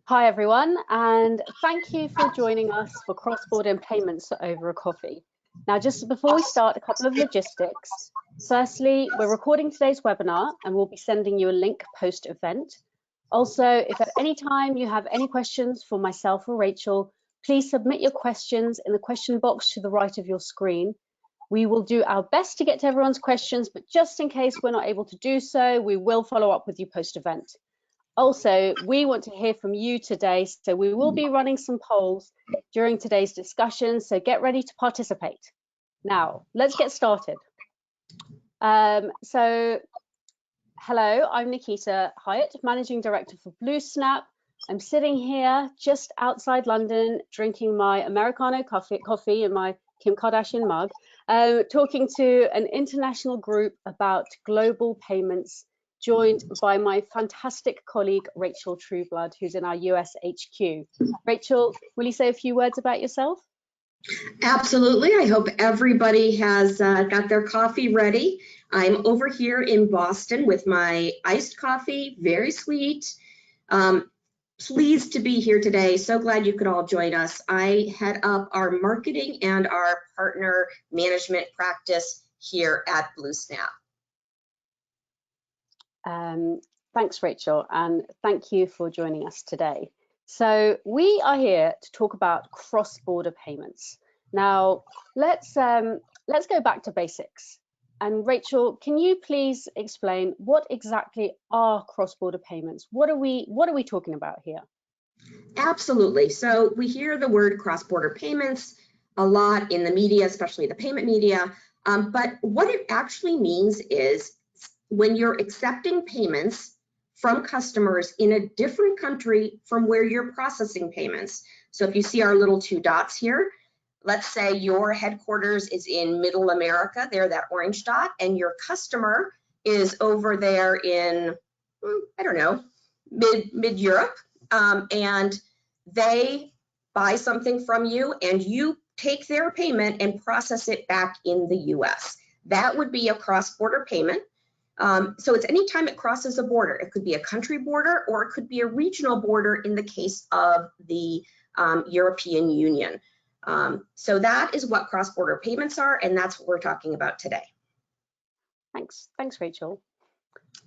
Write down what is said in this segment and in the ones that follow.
Hi everyone, and thank you for joining us for cross-border payments over a coffee. Now, just before we start, a couple of logistics. Firstly, we're recording today's webinar and we'll be sending you a link post-event. Also, if at any time you have any questions for myself or Rachel, please submit your questions in the question box to the right of your screen. We will do our best to get to everyone's questions, but just in case we're not able to do so, we will follow up with you post-event. Also, we want to hear from you today, so we will be running some polls during today's discussion, so get ready to participate. Now, let's get started. Hello, I'm Nikita Hyatt, Managing Director for BlueSnap. I'm sitting here just outside London, drinking my Americano coffee in my Kim Kardashian mug, talking to an international group about global payments, joined by my fantastic colleague, Rachel Trueblood, who's in our US HQ. Rachel, will you say a few words about yourself? Absolutely. I hope everybody has got their coffee ready. I'm over here in Boston with my iced coffee, very sweet. Pleased to be here today. So glad you could all join us. I head up our marketing and our partner management practice here at BlueSnap. Thanks, Rachel, and thank you for joining us today. So we are here to talk about cross-border payments. Now, let's go back to basics. And Rachel, can you please explain what exactly are cross-border payments? What are we talking about here? Absolutely. So we hear the word cross-border payments a lot in the media, especially the payment media. But what it actually means is when you're accepting payments from customers in a different country from where you're processing payments. So if you see our little two dots here, let's say your headquarters is in Middle America, there, that orange dot, and your customer is over there in, I don't know, mid-Europe, and they buy something from you and you take their payment and process it back in the US. That would be a cross-border payment. So it's anytime it crosses a border. It could be a country border or it could be a regional border in the case of the European Union. So that is what cross-border payments are, and that's what we're talking about today. Thanks, Rachel.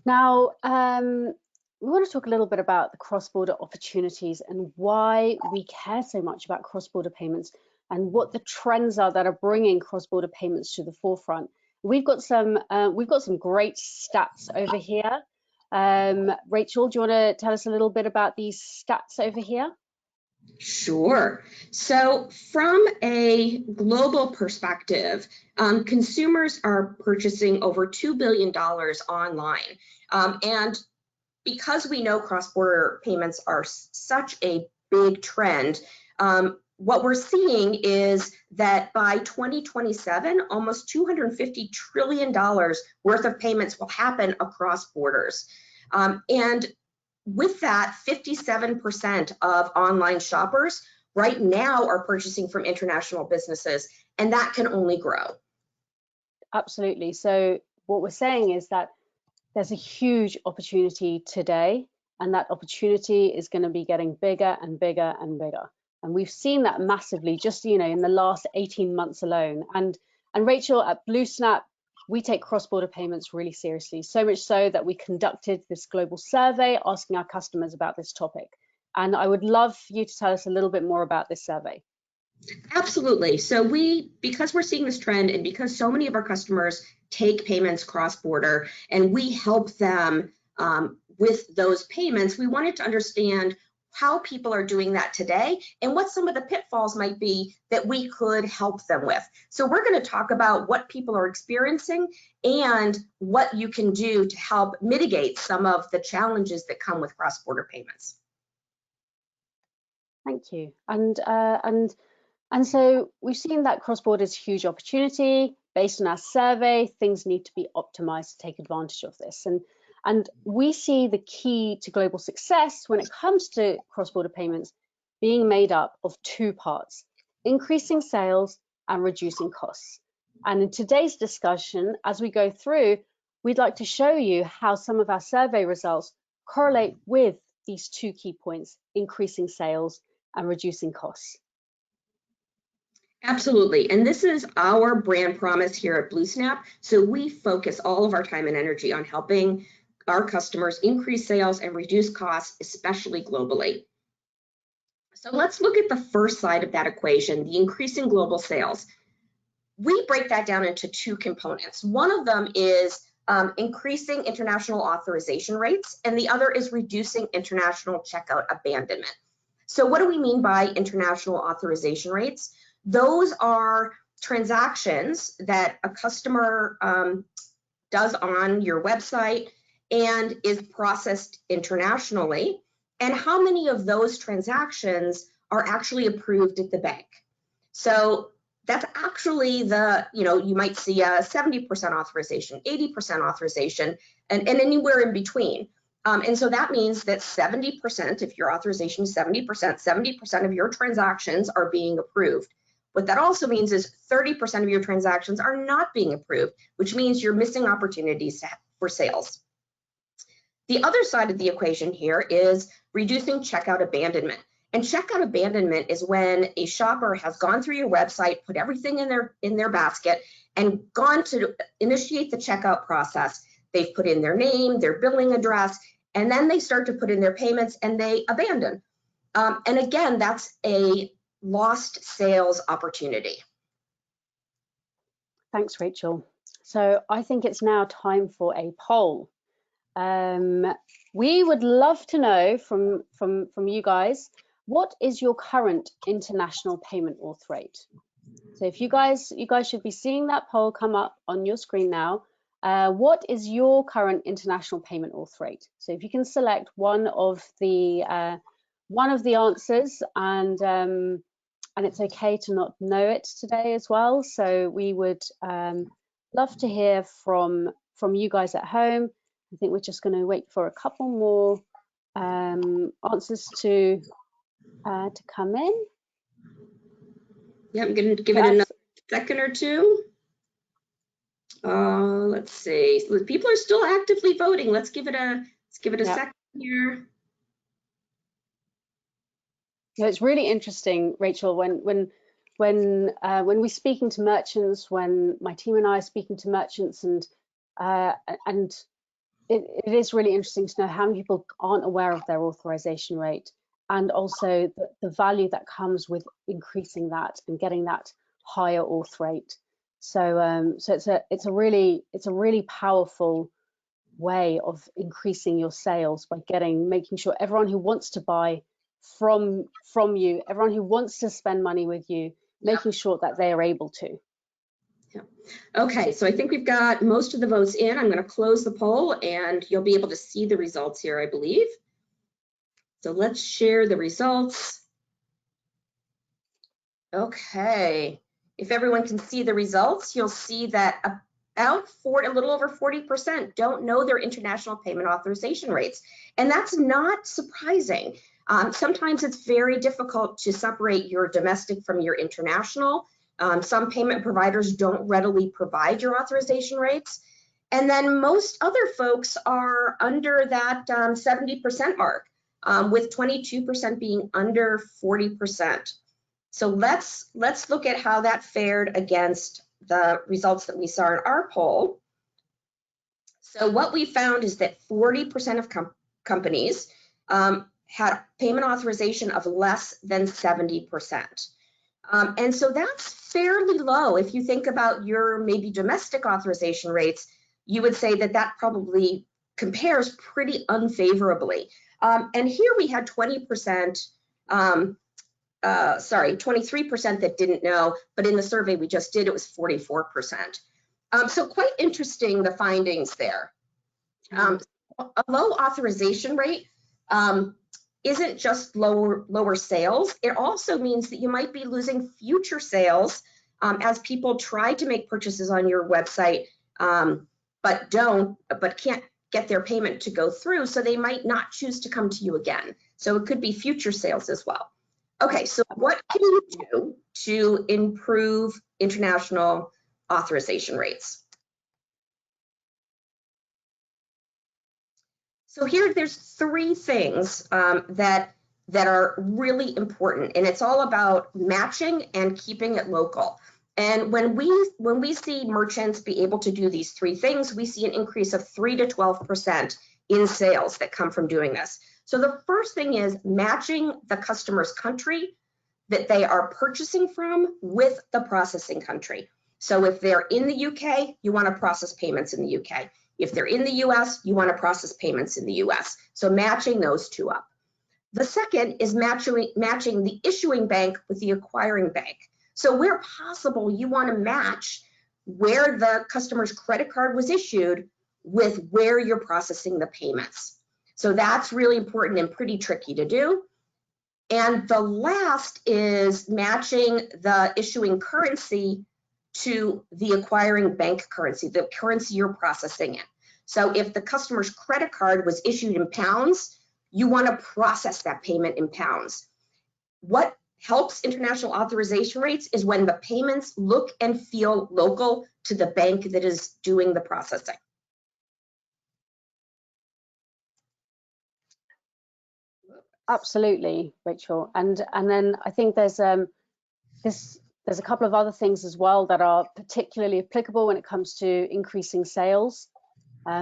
Now, we want to talk a little bit about the cross-border opportunities and why we care so much about cross-border payments and what the trends are that are bringing cross-border payments to the forefront. We've got some great stats over here. Rachel, do you want to tell us a little bit about these stats over here? Sure. So from a global perspective, consumers are purchasing over $2 billion online. And because we know cross-border payments are such a big trend, what we're seeing is that by 2027, almost $250 trillion worth of payments will happen across borders. And with that, 57% of online shoppers right now are purchasing from international businesses, and that can only grow. Absolutely. So what we're saying is that there's a huge opportunity today, and that opportunity is going to be getting bigger and bigger and bigger. And we've seen that massively just, in the last 18 months alone. And Rachel, at BlueSnap, we take cross-border payments really seriously, so much so that we conducted this global survey asking our customers about this topic. And I would love for you to tell us a little bit more about this survey. Absolutely. So because we're seeing this trend and because so many of our customers take payments cross-border and we help them with those payments, we wanted to understand how people are doing that today and what some of the pitfalls might be that we could help them with. So we're going to talk about what people are experiencing and what you can do to help mitigate some of the challenges that come with cross-border payments. Thank you. And so we've seen that cross-border is a huge opportunity. Based on our survey, things need to be optimized to take advantage of this. And we see the key to global success when it comes to cross-border payments being made up of two parts: increasing sales and reducing costs. And in today's discussion, as we go through, we'd like to show you how some of our survey results correlate with these two key points, increasing sales and reducing costs. Absolutely, and this is our brand promise here at BlueSnap. So we focus all of our time and energy on helping our customers increase sales and reduce costs, especially globally. So let's look at the first side of that equation, the increasing global sales. We break that down into two components. One of them is increasing international authorization rates, and the other is reducing international checkout abandonment. So what do we mean by international authorization rates? Those are transactions that a customer does on your website and is processed internationally, and how many of those transactions are actually approved at the bank. So that's actually you might see a 70% authorization, 80% authorization, and anywhere in between. And so that means that 70%, if your authorization is 70% of your transactions are being approved. What that also means is 30% of your transactions are not being approved, which means you're missing opportunities for sales. The other side of the equation here is reducing checkout abandonment. And checkout abandonment is when a shopper has gone through your website, put everything in their basket, and gone to initiate the checkout process. They've put in their name, their billing address, and then they start to put in their payments and they abandon. And again, that's a lost sales opportunity. Thanks, Rachel. So I think it's now time for a poll. We would love to know from you guys, what is your current international payment auth rate? So if you guys should be seeing that poll come up on your screen now. What is your current international payment auth rate? So if you can select one of the answers, and it's okay to not know it today as well. So we would love to hear from you guys at home. I think we're just going to wait for a couple more answers to come in. Yeah, I'm going to give it another second or two. Let's see. People are still actively voting. Let's give it a second here. It's really interesting, Rachel, when we're speaking to merchants, when my team and I are speaking to merchants, and it is really interesting to know how many people aren't aware of their authorization rate, and also the value that comes with increasing that and getting that higher auth rate. So it's a really powerful way of increasing your sales by making sure everyone who wants to buy from you, everyone who wants to spend money with you, making sure that they are able to. Yeah. Okay, so I think we've got most of the votes in. I'm going to close the poll and you'll be able to see the results here, I believe. So let's share the results. Okay, if everyone can see the results, you'll see that about a little over 40% don't know their international payment authorization rates. And that's not surprising. Sometimes it's very difficult to separate your domestic from your international. Some payment providers don't readily provide your authorization rates. And then most other folks are under that 70% mark, with 22% being under 40%. So let's look at how that fared against the results that we saw in our poll. So what we found is that 40% of companies had payment authorization of less than 70%. And so that's fairly low. If you think about your maybe domestic authorization rates, you would say that that probably compares pretty unfavorably. And here we had 23% that didn't know, but in the survey we just did, it was 44%. So quite interesting, the findings there. A low authorization rate isn't just lower sales. It also means that you might be losing future sales as people try to make purchases on your website, but can't get their payment to go through, so they might not choose to come to you again. So it could be future sales as well. Okay, so what can you do to improve international authorization rates. So here, there's three things that are really important, and it's all about matching and keeping it local. And when we see merchants be able to do these three things, we see an increase of 3 to 12% in sales that come from doing this. So the first thing is matching the customer's country that they are purchasing from with the processing country. So if they're in the UK, you want to process payments in the UK. If they're in the US, you want to process payments in the US. So matching those two up. The second is matching the issuing bank with the acquiring bank. So where possible, you want to match where the customer's credit card was issued with where you're processing the payments. So that's really important and pretty tricky to do. And the last is matching the issuing currency to the acquiring bank currency, the currency you're processing in. So if the customer's credit card was issued in pounds, you want to process that payment in pounds. What helps international authorization rates is when the payments look and feel local to the bank that is doing the processing. Absolutely, Rachel. And then I think there's a couple of other things as well that are particularly applicable when it comes to increasing sales.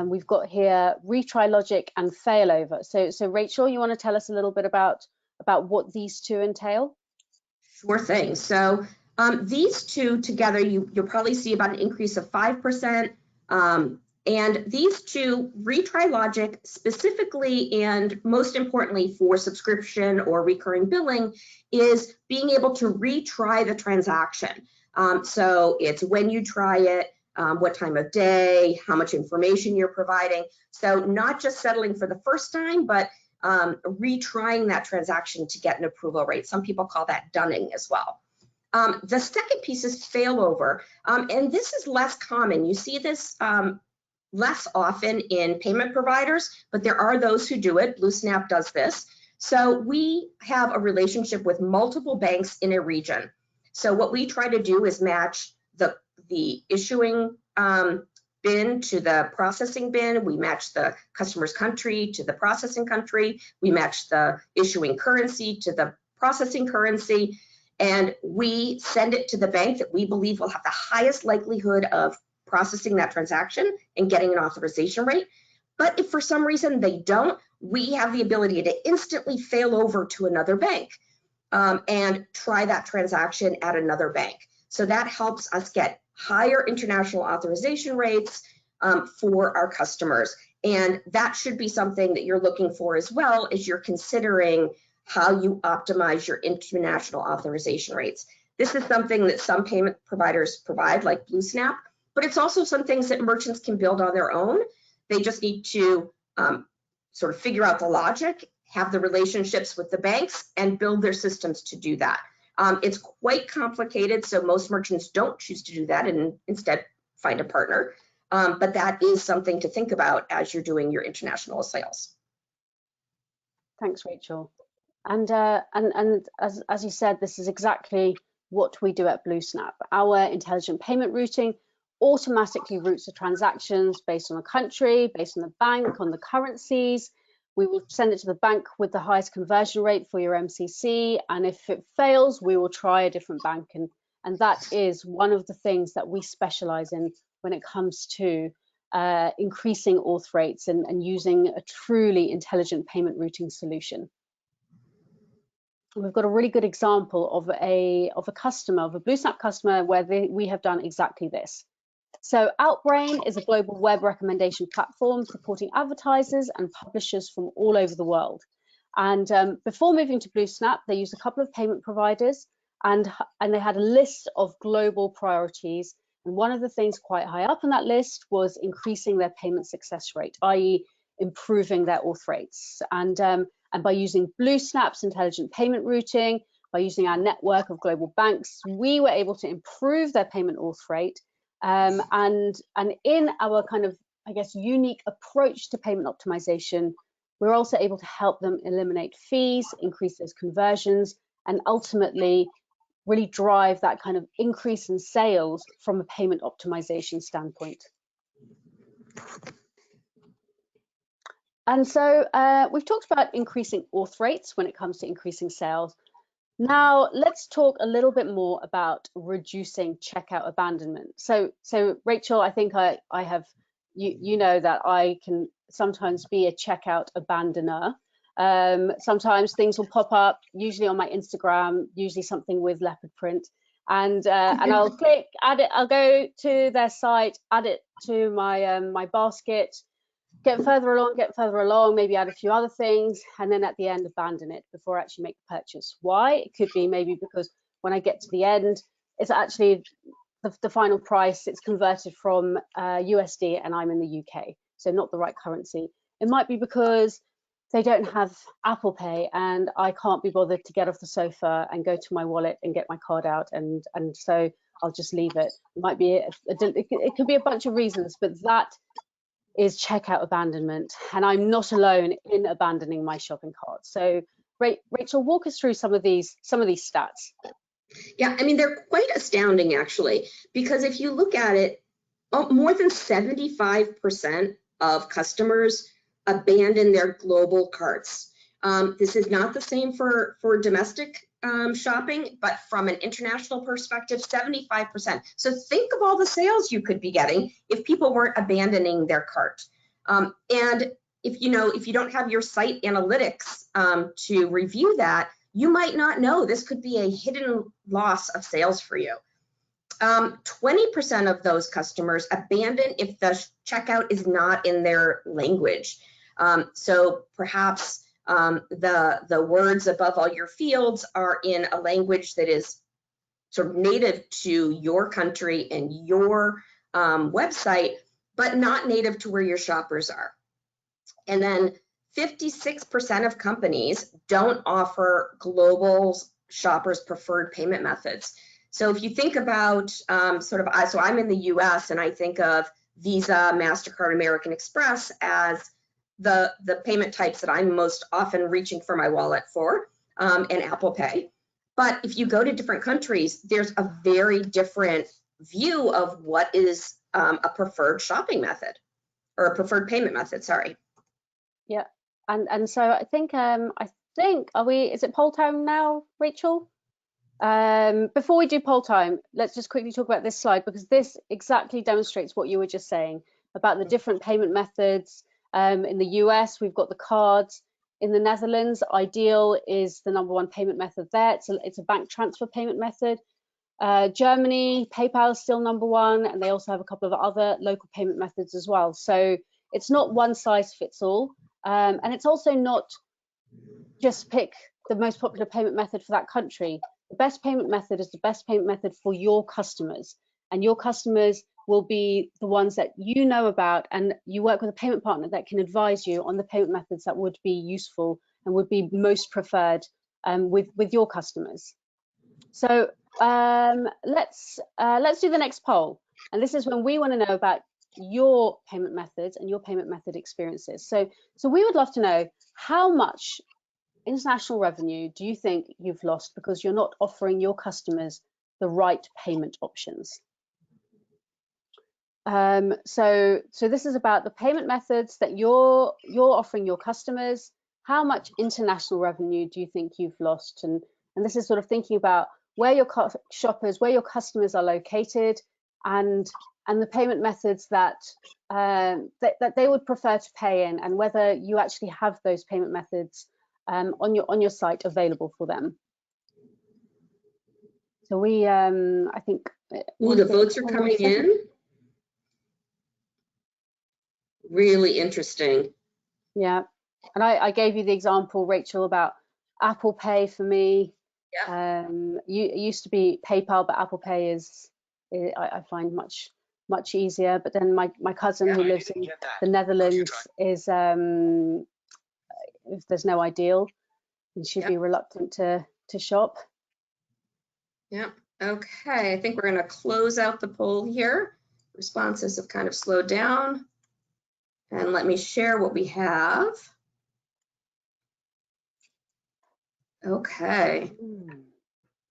We've got here retry logic and failover. So Rachel, you want to tell us a little bit about what these two entail? Sure thing. So these two together, you'll probably see about an increase of 5%. And these two, retry logic specifically, and most importantly for subscription or recurring billing, is being able to retry the transaction. So it's when you try it, what time of day, how much information you're providing. So not just settling for the first time, but retrying that transaction to get an approval rate. Some people call that dunning as well. The second piece is failover, and this is less common. You see this less often in payment providers, but there are those who do it. BlueSnap does this. So we have a relationship with multiple banks in a region. So what we try to do is match the issuing bin to the processing bin. We match the customer's country to the processing country. We match the issuing currency to the processing currency. And we send it to the bank that we believe will have the highest likelihood of processing that transaction and getting an authorization rate. But if for some reason they don't, we have the ability to instantly fail over to another bank and try that transaction at another bank. So that helps us get higher international authorization rates for our customers. And that should be something that you're looking for as well as you're considering how you optimize your international authorization rates. This is something that some payment providers provide, like BlueSnap, but it's also some things that merchants can build on their own. They just need to sort of figure out the logic, have the relationships with the banks, and build their systems to do that. It's quite complicated, so most merchants don't choose to do that and instead find a partner. But that is something to think about as you're doing your international sales. Thanks, Rachel. And as you said, this is exactly what we do at BlueSnap. Our intelligent payment routing automatically routes the transactions based on the country, based on the bank, on the currencies. We will send it to the bank with the highest conversion rate for your MCC, and if it fails, we will try a different bank. And that is one of the things that we specialize in when it comes to increasing auth rates and using a truly intelligent payment routing solution. We've got a really good example of a customer, of a BlueSnap customer, where we have done exactly this. So Outbrain is a global web recommendation platform supporting advertisers and publishers from all over the world. And before moving to BlueSnap, they used a couple of payment providers, and they had a list of global priorities. And one of the things quite high up on that list was increasing their payment success rate, i.e. improving their auth rates. And by using BlueSnap's intelligent payment routing, by using our network of global banks, we were able to improve their payment auth rate. And in our kind of, I guess, unique approach to payment optimization, we're also able to help them eliminate fees, increase those conversions, and ultimately really drive that kind of increase in sales from a payment optimization standpoint. And so we've talked about increasing auth rates when it comes to increasing sales. Now let's talk a little bit more about reducing checkout abandonment. So Rachel, I think I have, you know that I can sometimes be a checkout abandoner. Sometimes things will pop up, usually on my Instagram, usually something with leopard print, and I'll click, add it, I'll go to their site, add it to my my basket, get further along, maybe add a few other things, and then at the end abandon it before I actually make the purchase. Why? It could be maybe because when I get to the end, it's actually the final price, it's converted from USD and I'm in the UK, so not the right currency. It might be because they don't have Apple Pay and I can't be bothered to get off the sofa and go to my wallet and get my card out, and so I'll just leave it. It might be it could be a bunch of reasons, but that is checkout abandonment, and I'm not alone in abandoning my shopping cart. So Rachel, walk us through some of these stats. Yeah, I mean, they're quite astounding actually, because if you look at it, more than 75% of customers abandon their global carts. This is not the same for domestic shopping, but from an international perspective, 75%. So think of all the sales you could be getting if people weren't abandoning their cart. And if you don't have your site analytics to review that, you might not know this could be a hidden loss of sales for you. 20% of those customers abandon if the checkout is not in their language. So perhaps the words above all your fields are in a language that is sort of native to your country and your website, but not native to where your shoppers are. And then 56% of companies don't offer global shoppers preferred payment methods. So if you think about so I'm in the US and I think of Visa, MasterCard, American Express as the payment types that I'm most often reaching for my wallet for, and Apple Pay. But if you go to different countries, there's a very different view of what is a preferred shopping method, or a preferred payment method, sorry. Yeah, and so I think is it poll time now, Rachel? Before we do poll time, let's just quickly talk about this slide, because this exactly demonstrates what you were just saying about the different payment methods. In the US, we've got the cards. In the Netherlands, Ideal is the #1 payment method there. It's a bank transfer payment method. Germany, PayPal is still #1, and they also have a couple of other local payment methods as well. So it's not one size fits all. And it's also not just pick the most popular payment method for that country. The best payment method is the best payment method for your customers, and your customers will be the ones that you know about, and you work with a payment partner that can advise you on the payment methods that would be useful and would be most preferred with your customers. So let's do the next poll, and this is when we want to know about your payment methods and your payment method experiences. So we would love to know, how much international revenue do you think you've lost because you're not offering your customers the right payment options? So this is about the payment methods that you're offering your customers. How much international revenue do you think you've lost? And this is sort of thinking about where your shoppers, where your customers are located, and the payment methods that that they would prefer to pay in, and whether you actually have those payment methods on your site available for them. So we, I think. Ooh, the votes are coming in. Really interesting. Yeah, and I gave you the example, Rachel, about Apple Pay for me. Yeah. It used to be PayPal, but Apple Pay is I find much easier. But then my cousin who lives in the Netherlands is if there's no Ideal, and she'd be reluctant to shop. Yeah. Okay. I think we're going to close out the poll here. Responses have kind of slowed down. And let me share what we have. Okay.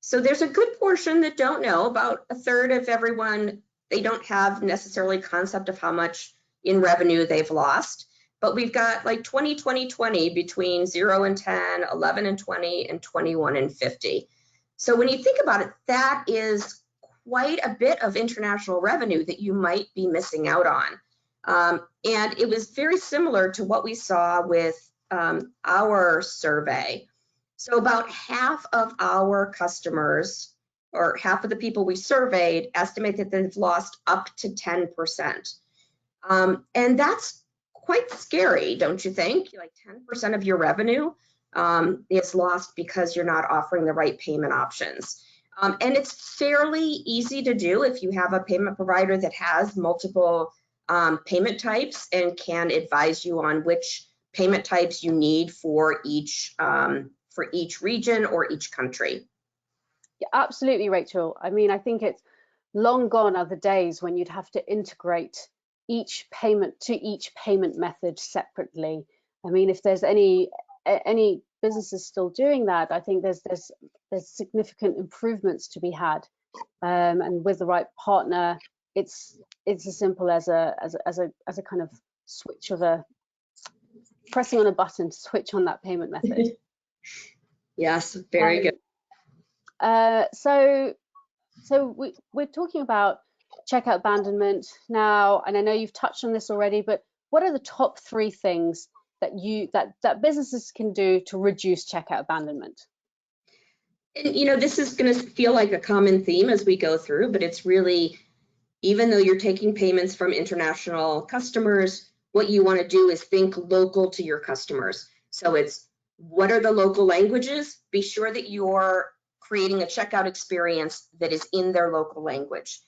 So there's a good portion that don't know. About a third of everyone, they don't have necessarily concept of how much in revenue they've lost. But we've got like 20, 20, 20 between 0 and 10, 11 and 20, and 21 and 50. So when you think about it, that is quite a bit of international revenue that you might be missing out on. And it was very similar to what we saw with our survey. So about half of our customers, or half of the people we surveyed, estimate that they've lost up to 10%. And that's quite scary, don't you think? Like 10% of your revenue is lost because you're not offering the right payment options. And it's fairly easy to do if you have a payment provider that has multiple payment types and can advise you on which payment types you need for each region or each country. Yeah, absolutely, Rachel. I mean, I think it's long gone are the days when you'd have to integrate each payment method separately. I mean, if there's any businesses still doing that, I think there's significant improvements to be had. And with the right partner, it's as simple as a kind of switch of pressing on a button to switch on that payment method. Yes, very good. So we're talking about checkout abandonment now, and I know you've touched on this already, but what are the top 3 things that businesses can do to reduce checkout abandonment? And this is going to feel like a common theme as we go through, but it's really, even though you're taking payments from international customers, what you want to do is think local to your customers. So it's, what are the local languages? Be sure that you're creating a checkout experience that is in their local language.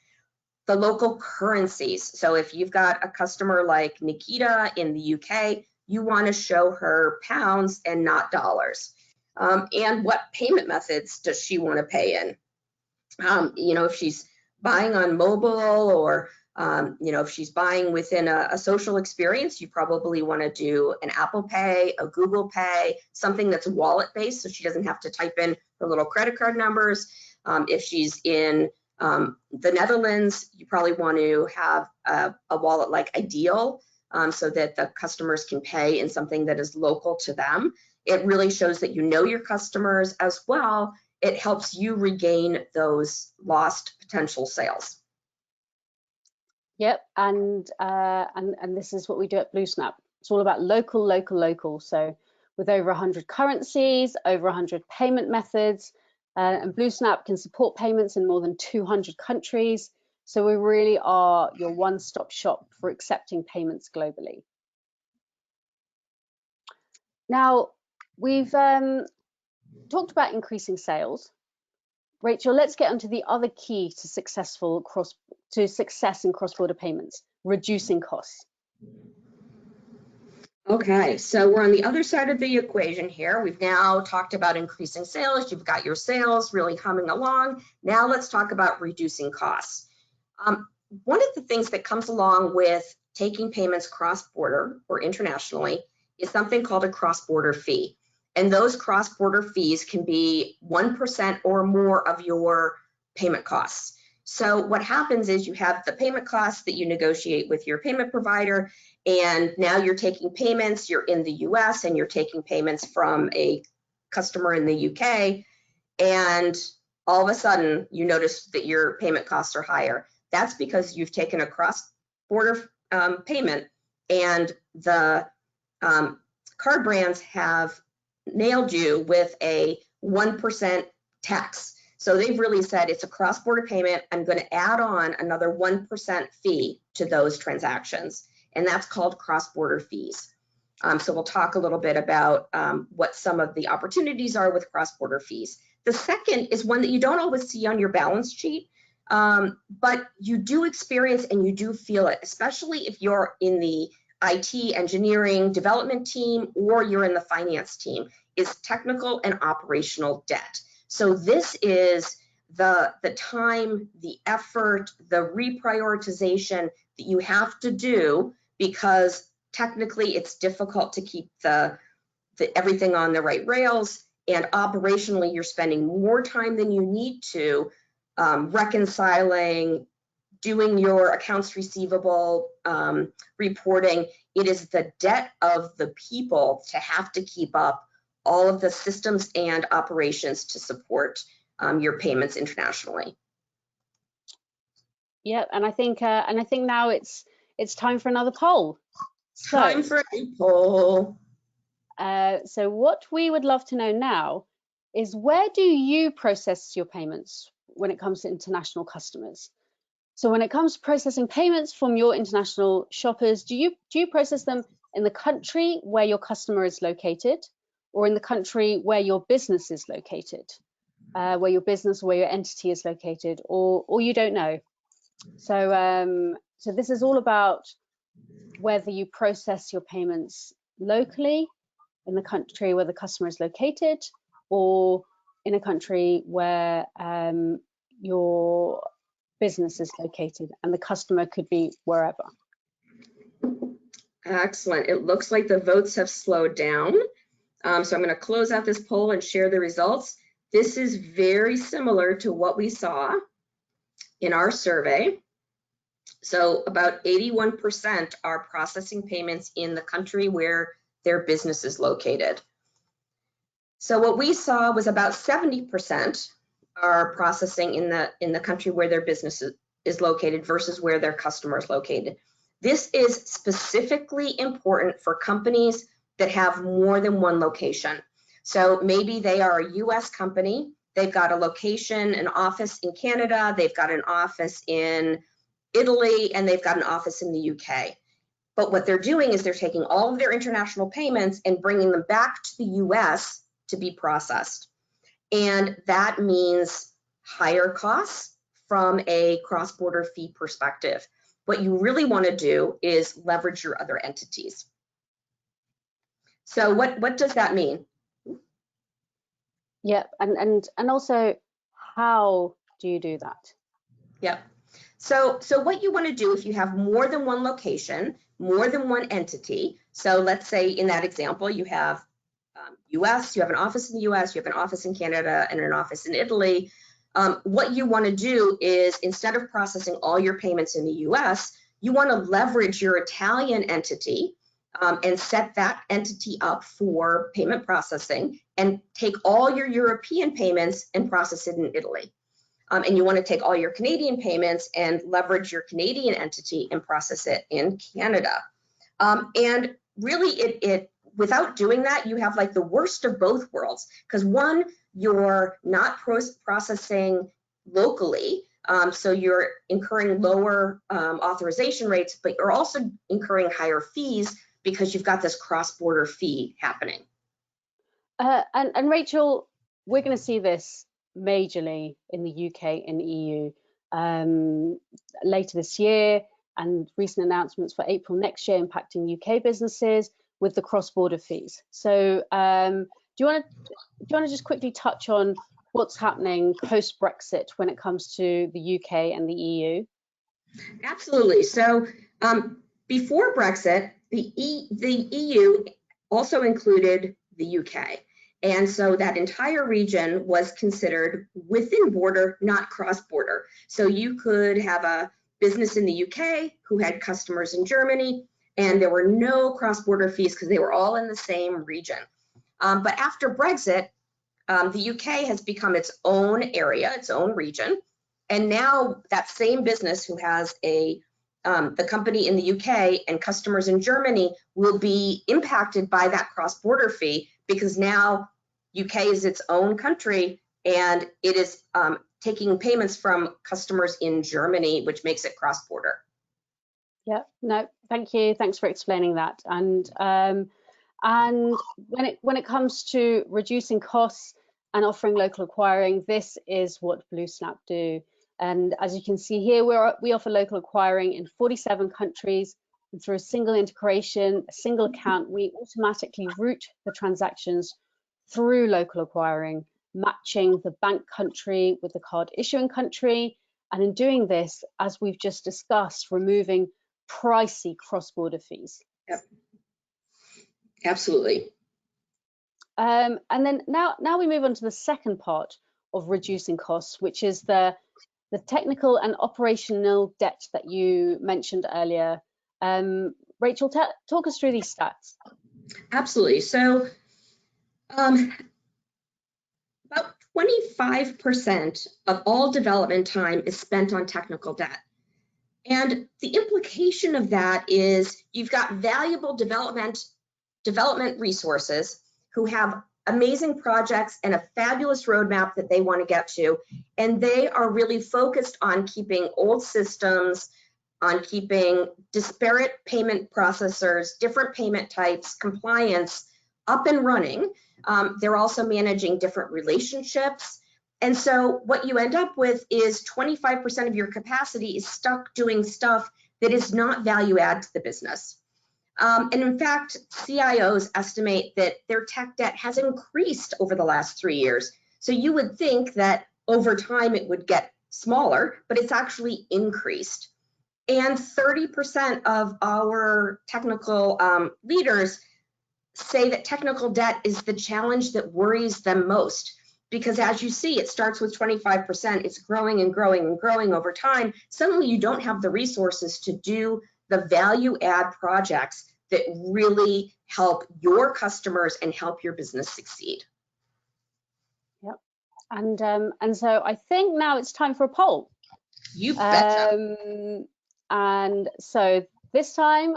The local currencies. So if you've got a customer like Nikita in the UK, you want to show her pounds and not dollars. And what payment methods does she want to pay in? If she's buying on mobile, or if she's buying within a social experience, you probably want to do an Apple Pay, a Google Pay, something that's wallet based, so she doesn't have to type in her little credit card numbers. If she's in the Netherlands, you probably want to have a wallet like Ideal, so that the customers can pay in something that is local to them. It really shows that you know your customers as well. It helps you regain those lost potential sales. Yep, and this is what we do at BlueSnap. It's all about local, local, local. So with over 100 currencies, over 100 payment methods, and BlueSnap can support payments in more than 200 countries. So we really are your one-stop shop for accepting payments globally. Now, we've talked about increasing sales. Rachel, let's get onto the other key to success in cross-border payments: reducing costs. Okay, so we're on the other side of the equation here. We've now talked about increasing sales. You've got your sales really humming along. Now let's talk about reducing costs. One of the things that comes along with taking payments cross-border or internationally is something called a cross-border fee. And those cross-border fees can be 1% or more of your payment costs. So what happens is you have the payment costs that you negotiate with your payment provider, and now you're taking payments, you're in the US and you're taking payments from a customer in the UK, and all of a sudden you notice that your payment costs are higher. That's because you've taken a cross-border payment, and the card brands have nailed you with a 1% tax. So they've really said, it's a cross-border payment, I'm going to add on another 1% fee to those transactions, and that's called cross-border fees. So we'll talk a little bit about what some of the opportunities are with cross-border fees. The second is one that you don't always see on your balance sheet, but you do experience and you do feel it, especially if you're in the IT engineering development team or you're in the finance team, is technical and operational debt. So this is the time, the effort, the reprioritization that you have to do, because technically it's difficult to keep the everything on the right rails, and operationally you're spending more time than you need to reconciling, doing your accounts receivable reporting, it is the debt of the people to have to keep up all of the systems and operations to support your payments internationally. Yeah, and I think now it's time for another poll. Time for a poll. So what we would love to know now is, where do you process your payments when it comes to international customers? So when it comes to processing payments from your international shoppers, do you process them in the country where your customer is located, or in the country where your business is located, where your business, where your entity is located, or you don't know? So so this is all about whether you process your payments locally in the country where the customer is located, or in a country where your business is located and the customer could be wherever. Excellent. It looks like the votes have slowed down. So I'm going to close out this poll and share the results. This is very similar to what we saw in our survey. So about 81% are processing payments in the country where their business is located. So what we saw was about 70% are processing in the country where their business is located versus where their customer is located. This is specifically important for companies that have more than one location. So maybe they are a US company, they've got a location, an office in Canada, they've got an office in Italy, and they've got an office in the UK. But what they're doing is they're taking all of their international payments and bringing them back to the US to be processed. And that means higher costs from a cross-border fee perspective. What you really want to do is leverage your other entities. So what does that mean? Yeah, and also, how do you do that? Yep. So what you want to do if you have more than one location, more than one entity, so let's say in that example you have US, you have an office in the US, you have an office in Canada, and an office in Italy. What you want to do is, instead of processing all your payments in the US, you want to leverage your Italian entity and set that entity up for payment processing, and take all your European payments and process it in Italy. And you want to take all your Canadian payments and leverage your Canadian entity and process it in Canada. And really, it without doing that, you have like the worst of both worlds, because one, you're not processing locally, so you're incurring lower authorization rates, but you're also incurring higher fees because you've got this cross-border fee happening. And Rachel, we're going to see this majorly in the UK and EU later this year, and recent announcements for April next year impacting UK businesses with the cross-border fees. So do you want to just quickly touch on what's happening post-Brexit when it comes to the UK and the EU? Absolutely. So before Brexit, the EU also included the UK. And so that entire region was considered within border, not cross-border. So you could have a business in the UK who had customers in Germany, and there were no cross-border fees because they were all in the same region. But after Brexit, the UK has become its own area, its own region. And now that same business who has the company in the UK and customers in Germany will be impacted by that cross-border fee, because now UK is its own country and it is taking payments from customers in Germany, which makes it cross-border. Yeah, no, thank you. Thanks for explaining that. And when it comes to reducing costs and offering local acquiring, this is what BlueSnap do. And as you can see here, we offer local acquiring in 47 countries. And through a single integration, a single account, we automatically route the transactions through local acquiring, matching the bank country with the card issuing country. And in doing this, as we've just discussed, removing pricey cross-border fees. Yep. Absolutely. And then now we move on to the second part of reducing costs, which is the technical and operational debt that you mentioned earlier. Rachel, talk us through these stats. Absolutely. So about 25% of all development time is spent on technical debt. And the implication of that is you've got valuable development resources who have amazing projects and a fabulous roadmap that they want to get to. And they are really focused on keeping old systems, on keeping disparate payment processors, different payment types, compliance up and running. They're also managing different relationships. And so what you end up with is 25% of your capacity is stuck doing stuff that is not value add to the business. And in fact, CIOs estimate that their tech debt has increased over the last 3 years. So you would think that over time it would get smaller, but it's actually increased. And 30% of our technical leaders say that technical debt is the challenge that worries them most. Because as you see, it starts with 25%, it's growing and growing and growing over time. Suddenly you don't have the resources to do the value add projects that really help your customers and help your business succeed. Yep. And so I think now it's time for a poll. You betcha. And so this time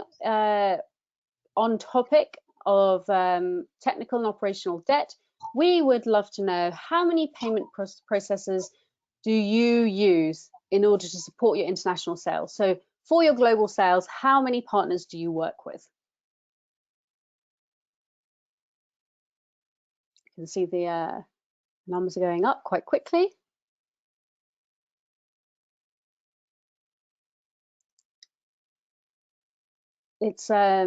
on topic of technical and operational debt, we would love to know how many payment processors do you use in order to support your international sales? So for your global sales, how many partners do you work with? You can see the numbers are going up quite quickly. It's I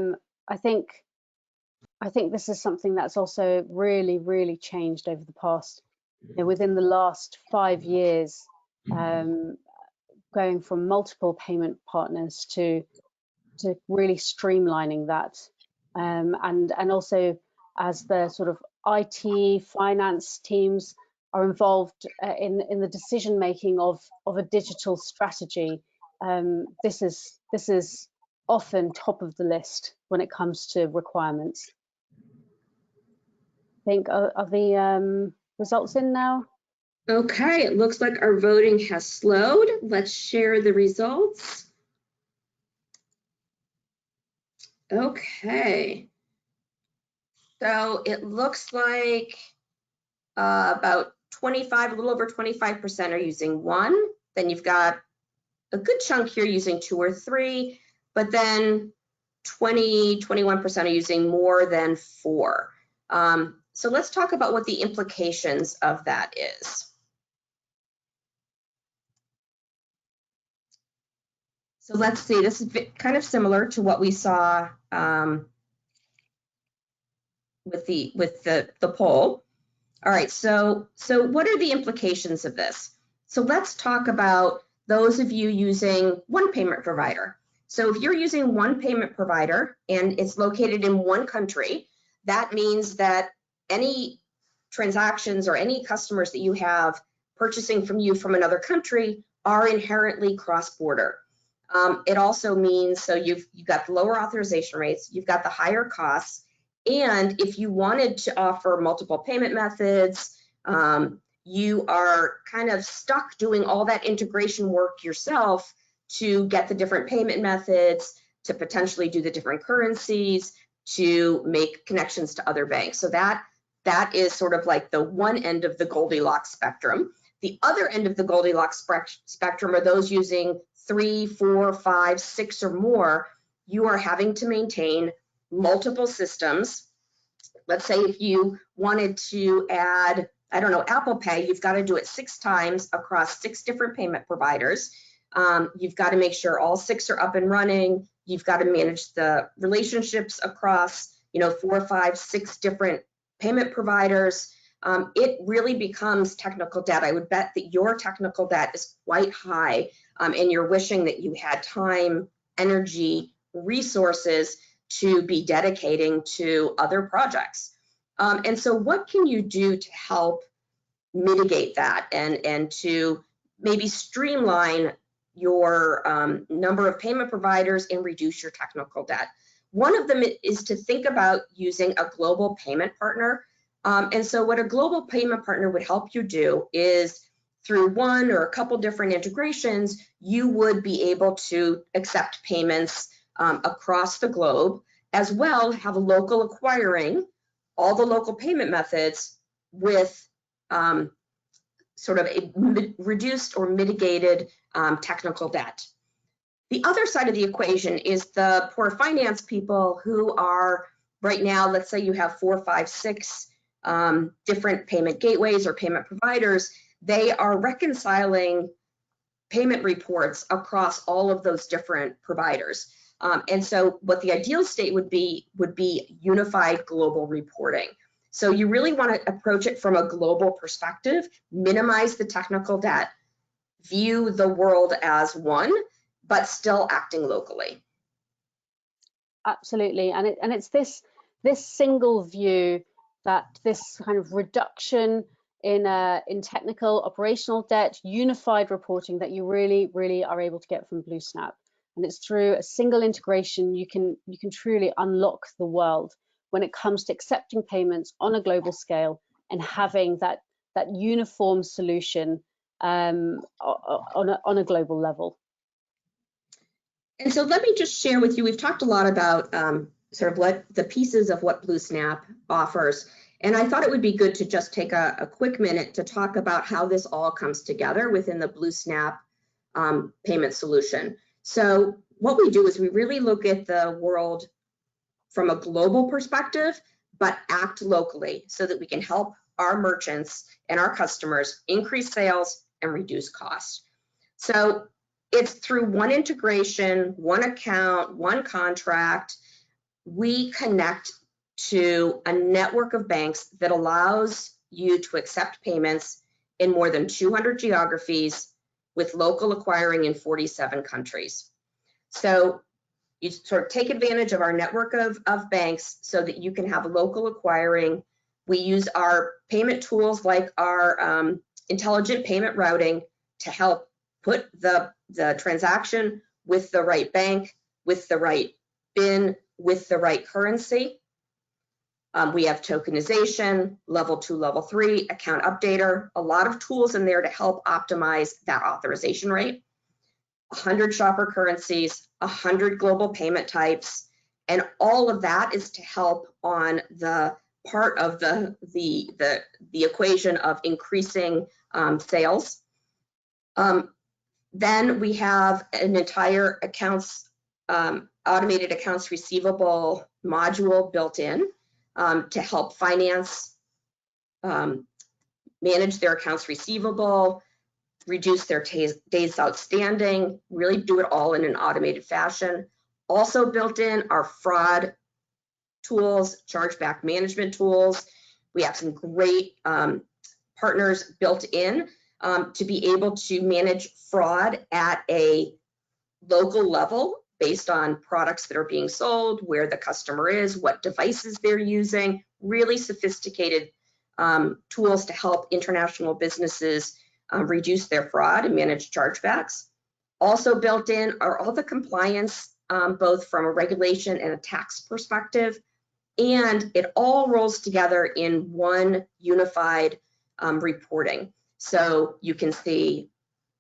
think this is something that's also really changed over the past, within the last 5 years, going from multiple payment partners to really streamlining that, and also as the sort of IT finance teams are involved in the decision making of a digital strategy. This is often top of the list when it comes to requirements. I think are the results in now? Okay, it looks like our voting has slowed. Let's share the results. Okay, so it looks like about 25, a little over 25% are using one. Then you've got a good chunk here using 2 or 3, but then 21% are using more than 4. So let's talk about what the implications of that is. So let's see, this is kind of similar to what we saw with the poll. All right, so what are the implications of this? So let's talk about those of you using one payment provider. So if you're using one payment provider and it's located in one country, that means that any transactions or any customers that you have purchasing from you from another country are inherently cross-border. It also means, so you've got the lower authorization rates, you've got the higher costs, and if you wanted to offer multiple payment methods, you are kind of stuck doing all that integration work yourself to get the different payment methods, to potentially do the different currencies, to make connections to other banks. So that is sort of like the one end of the Goldilocks spectrum. The other end of the Goldilocks spectrum are those using 3, 4, 5, 6 or more. You are having to maintain multiple systems. Let's say if you wanted to add, I don't know, Apple Pay, you've got to do it 6 times across 6 different payment providers. You've got to make sure all 6 are up and running. You've got to manage the relationships across, 4, 5, 6 different payment providers. It really becomes technical debt. I would bet that your technical debt is quite high, and you're wishing that you had time, energy, resources to be dedicating to other projects. And so what can you do to help mitigate that and to maybe streamline your number of payment providers and reduce your technical debt? One of them is to think about using a global payment partner. And so what a global payment partner would help you do is through one or a couple different integrations, you would be able to accept payments across the globe, as well have a local acquiring, all the local payment methods with sort of a reduced or mitigated technical debt. The other side of the equation is the poor finance people who are right now, let's say you have 4, 5, 6 different payment gateways or payment providers. They are reconciling payment reports across all of those different providers. And so what the ideal state would be unified global reporting. So you really want to approach it from a global perspective, minimize the technical debt, view the world as one, but still acting locally. Absolutely, and it's this single view, that this kind of reduction in technical operational debt, unified reporting that you really are able to get from BlueSnap. And it's through a single integration you can truly unlock the world when it comes to accepting payments on a global scale and having that uniform solution on a global level. And so let me just share with you, we've talked a lot about sort of what the pieces of what BlueSnap offers. And I thought it would be good to just take a quick minute to talk about how this all comes together within the BlueSnap payment solution. So what we do is we really look at the world from a global perspective, but act locally so that we can help our merchants and our customers increase sales and reduce costs. So it's through one integration, one account, one contract. We connect to a network of banks that allows you to accept payments in more than 200 geographies with local acquiring in 47 countries. So you sort of take advantage of our network of banks so that you can have local acquiring. We use our payment tools like our intelligent payment routing to help put the transaction with the right bank, with the right BIN, with the right currency. We have tokenization, level 2, level 3, account updater, a lot of tools in there to help optimize that authorization rate. 100 shopper currencies, 100 global payment types, and all of that is to help on the part of the equation of increasing sales. Then we have an entire automated accounts receivable module built in to help finance manage their accounts receivable, reduce their days outstanding, really do it all in an automated fashion. Also built in are fraud tools, chargeback management tools. We have some great partners built in to be able to manage fraud at a local level based on products that are being sold, where the customer is, what devices they're using, really sophisticated tools to help international businesses reduce their fraud and manage chargebacks. Also built in are all the compliance, both from a regulation and a tax perspective, and it all rolls together in one unified reporting. So you can see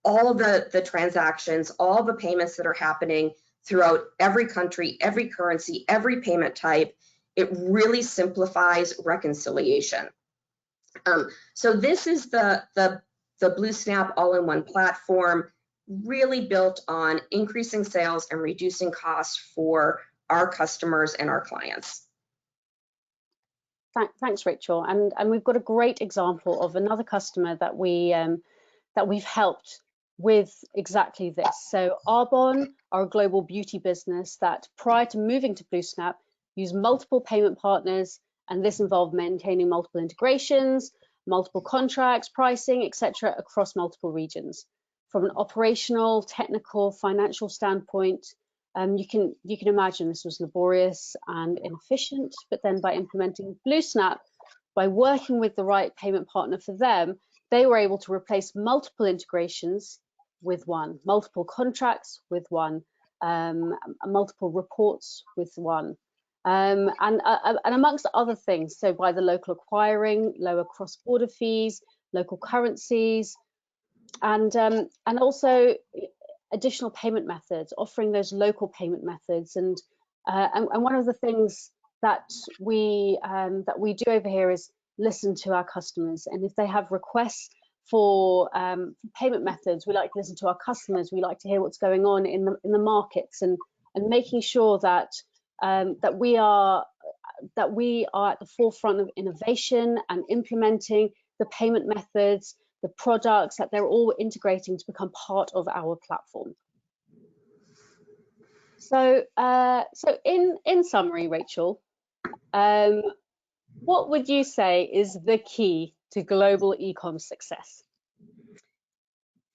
all the transactions, all the payments that are happening throughout every country, every currency, every payment type. It really simplifies reconciliation. So this is the BlueSnap all-in-one platform, really built on increasing sales and reducing costs for our customers and our clients. Thanks, Rachel. And we've got a great example of another customer that we've helped with exactly this. So Arbonne are a global beauty business that prior to moving to BlueSnap used multiple payment partners, and this involved maintaining multiple integrations, multiple contracts, pricing, etc., across multiple regions. From an operational, technical, financial standpoint, you can imagine this was laborious and inefficient, but then by implementing BlueSnap, by working with the right payment partner for them, they were able to replace multiple integrations with one, multiple contracts with one, multiple reports with one, and amongst other things. So by the local acquiring, lower cross-border fees, local currencies, and also additional payment methods, offering those local payment methods. And one of the things that we do over here is listen to our customers, and if they have requests for payment methods, we like to listen to our customers. We like to hear what's going on in the markets, and making sure that that we are at the forefront of innovation and implementing the payment methods, the products, that they're all integrating to become part of our platform. So, in summary, Rachel, what would you say is the key to global e-commerce success?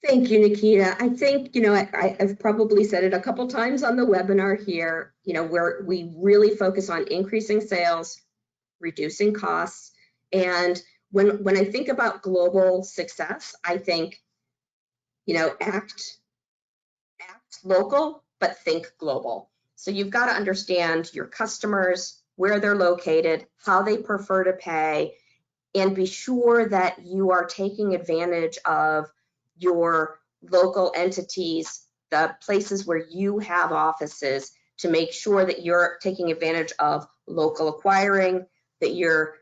Thank you, Nikita. I think, I've probably said it a couple times on the webinar here, where we really focus on increasing sales, reducing costs. And when I think about global success, I think, act local, but think global. So you've got to understand your customers, where they're located, how they prefer to pay, and be sure that you are taking advantage of your local entities, the places where you have offices, to make sure that you're taking advantage of local acquiring, that you're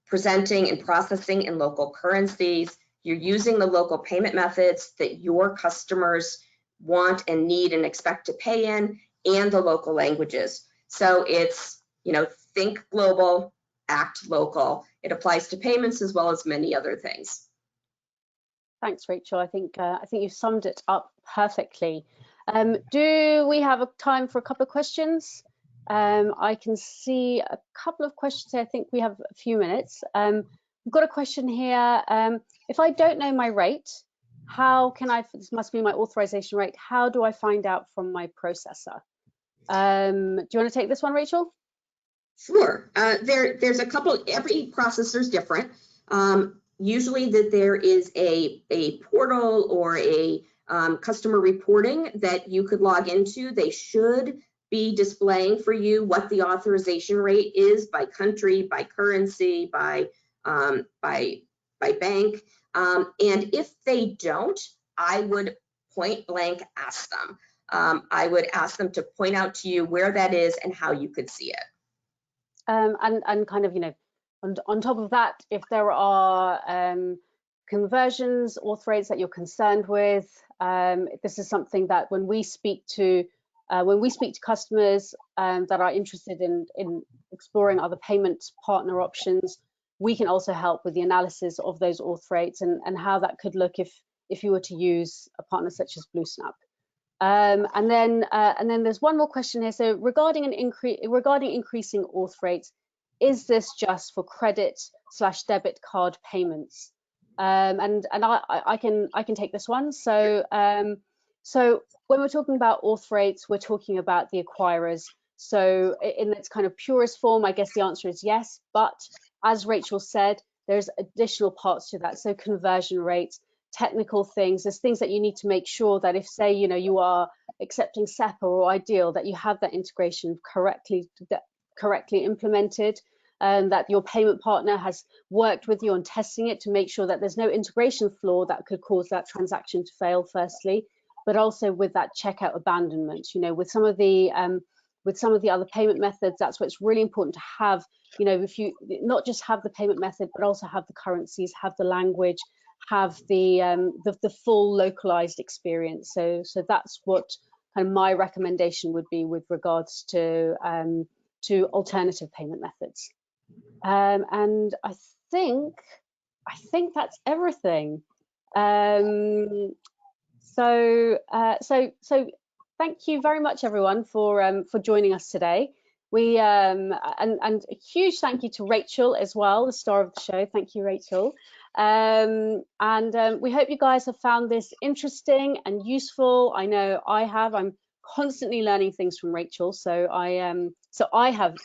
presenting and processing in local currencies, you're using the local payment methods that your customers want and need and expect to pay in, and the local languages. So it's, think global, act local. It applies to payments as well as many other things. Thanks, Rachel. I think you summed it up perfectly. Do we have time for a couple of questions? I can see a couple of questions. I think we have a few minutes. We've got a question here. If I don't know my rate, how can I? This must be my authorization rate. How do I find out from my processor? Do you want to take this one, Rachel? Sure. There's a couple. Every processor is different. Usually that there is a portal or a customer reporting that you could log into. They should be displaying for you what the authorization rate is by country, by currency, by bank. And if they don't, I would point blank ask them. I would ask them to point out to you where that is and how you could see it. And kind of, on top of that, if there are conversions, auth rates that you're concerned with, this is something that when we speak to customers that are interested in exploring other payment partner options, we can also help with the analysis of those auth rates and how that could look if you were to use a partner such as BlueSnap. And then there's one more question here. So regarding increasing auth rates, is this just for credit/debit card payments? And I can take this one. So when we're talking about auth rates, we're talking about the acquirers. So in its kind of purest form, I guess the answer is yes. But as Rachel said, there's additional parts to that. So conversion rates, technical things, there's things that you need to make sure that if, say, you are accepting SEPA or Ideal, that you have that integration correctly implemented, and that your payment partner has worked with you on testing it to make sure that there's no integration flaw that could cause that transaction to fail, firstly, but also with that checkout abandonment. With some of the other payment methods, that's what's really important to have. If you not just have the payment method, but also have the currencies, have the language, have the full localized experience. So that's what kind of my recommendation would be with regards to alternative payment methods. And I think that's everything. So thank you very much, everyone, for joining us today. We and a huge thank you to Rachel as well, the star of the show. Thank you, Rachel. And we hope you guys have found this interesting and useful. I know I have. I'm constantly learning things from Rachel, so I have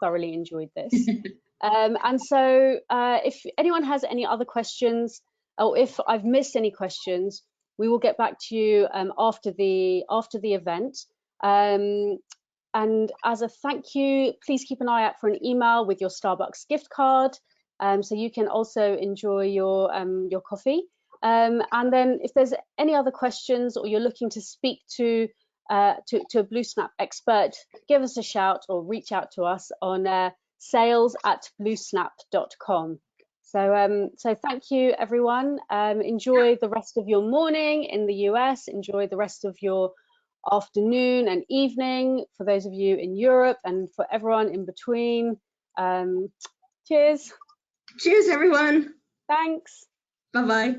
thoroughly enjoyed this. And so if anyone has any other questions, or if I've missed any questions, we will get back to you after the event. And as a thank you, please keep an eye out for an email with your Starbucks gift card, so you can also enjoy your coffee. And then if there's any other questions, or you're looking to speak to a BlueSnap expert, give us a shout or reach out to us on sales@bluesnap.com. So thank you, everyone. Enjoy the rest of your morning in the US. Enjoy the rest of your afternoon and evening for those of you in Europe, and for everyone in between. Cheers. Cheers, everyone. Thanks. Bye-bye.